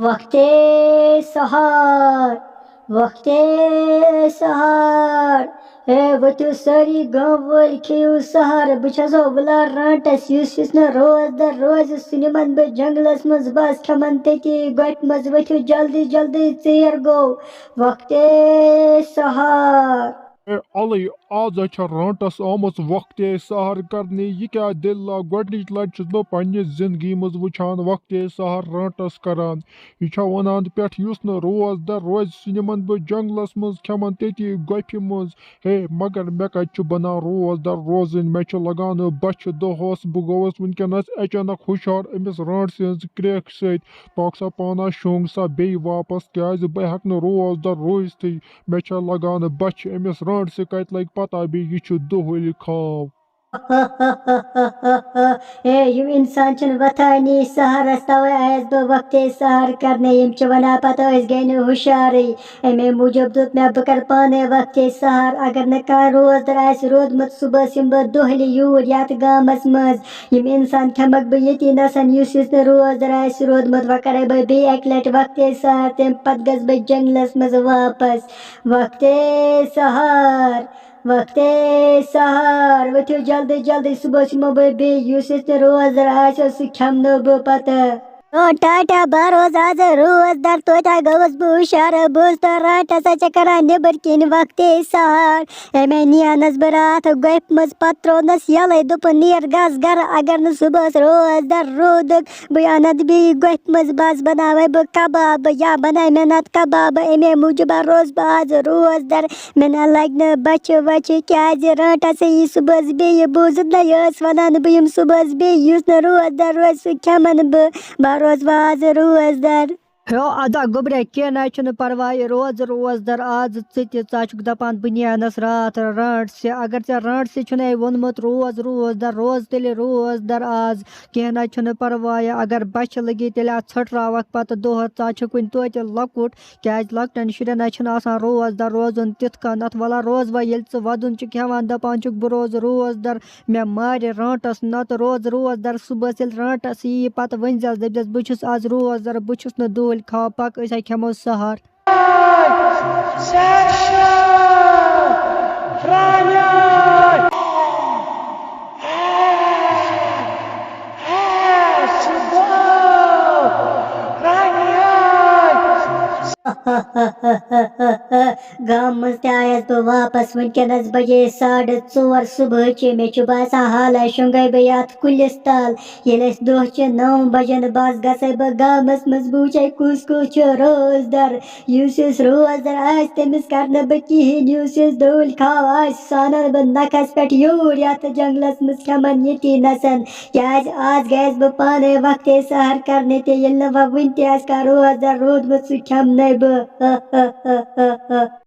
वक्ते सहार वक्ते सहार हे वतु सारी गांव वाल खेयू सहार बो बुला रांटस रोज रोज सुनिमन बे जंगलस मज बस खमन तती गट मज वतु जल्दी जल्दी चेर गो वक्ते सहार अलई आज रांटस आमुत वक्ते सहर करने यह क्या दिल गोडनिच लट बह पन्ने जिंदगी मज वुचान वक्ते सहर रांटस करान यह वनान पे रोज दर रोज सुनिमन बह जंगलस मज खमन तती गप मज हे मगर मे कत बना रोज दर रोजन मे लगान बच दोहस बह गोस वनकस अचानक हुशार अमिस रांट सज क्रेक सक सा पाना शोंग सा बे वापस क्या बह हेक रोज दर रोजत मे लगान बच अमिस रांट से कत लग पता बे यह दोहल खाव ए यम इंसान चन वथानी सहरस तवे आयस बह वक्ते सहर करने यम वना पता गई न हुशारी अमे मूजूब दुप मे बह कर पाने वक्ते सहर अगर न कह रोजदर रोदमुत सुबह यम बह दोहल यूर यथ गामस मज यम इंसान खमक बह ये नसन रोजदर रोदमुत वह कर बह बे अक लट वक्ते सहर तम पत गस बह जंगलस मज वापस वक्ते सहर वक्ते सहर वथु जल्दी जल्दी सुबह बे रोजदर सह खमनो बह पता टाटा बरोज आज रोज दर तोता गवस बह हुशार बस तो राटस कर नबर किन वक्ते सहर एमे नियानस बह रात गप मज पत त्रोनस यल दुप नीर गस गर अगर न सुबह रोज दर रोदक बह अनत बे गप मज बस बनावे बह कबाब या बनाए मे नत कबाब एमे मूजूब रोज बह आज रोज दर मे न लग न बच वच क्या राटस यह सुबह बे बोजत न वनान बह सुबह बे रोज दर रोज सह खमन बह रोज बाज रोज दर हो अदा गोबरे कह परवाह रोज रोज दर आज च दपान बनियानस रात रांट से अगर ऐ रांट से वोनमुत रोज रोज रोज दर आज कह परवाह अगर बच लगी तेल छटरावक पत दोह कुन तोत लकुट क्या लकटन शुरन रोज दर रोजन तिथ कन अत वला रोज वह ये वदन हेवान दपान बह रोज रोज दर मे मार रांटस नत रोज रोज दर सुबह रांटस यी पत वन दपस बहुत आज रोज दर बहुत न दोल खा पक खेमो सहर गाम मज आयस बह वापस वनकस बजे 4:30 सुबह मे बासान हाल शुंगे बह ये कुलिस तल ये दोह 9 बजन बस गसे बह गामस मज बह कुस कुस रोज दर रोज दर तमिस कर बह कहें दोल खाव सान बह नखस पे यूर ये जंगलस मज खमन ये नसन क्या आज गयस बह पाने वक्ते सहर करने ते वह वन रोज दर रोदमुत सह खमन बह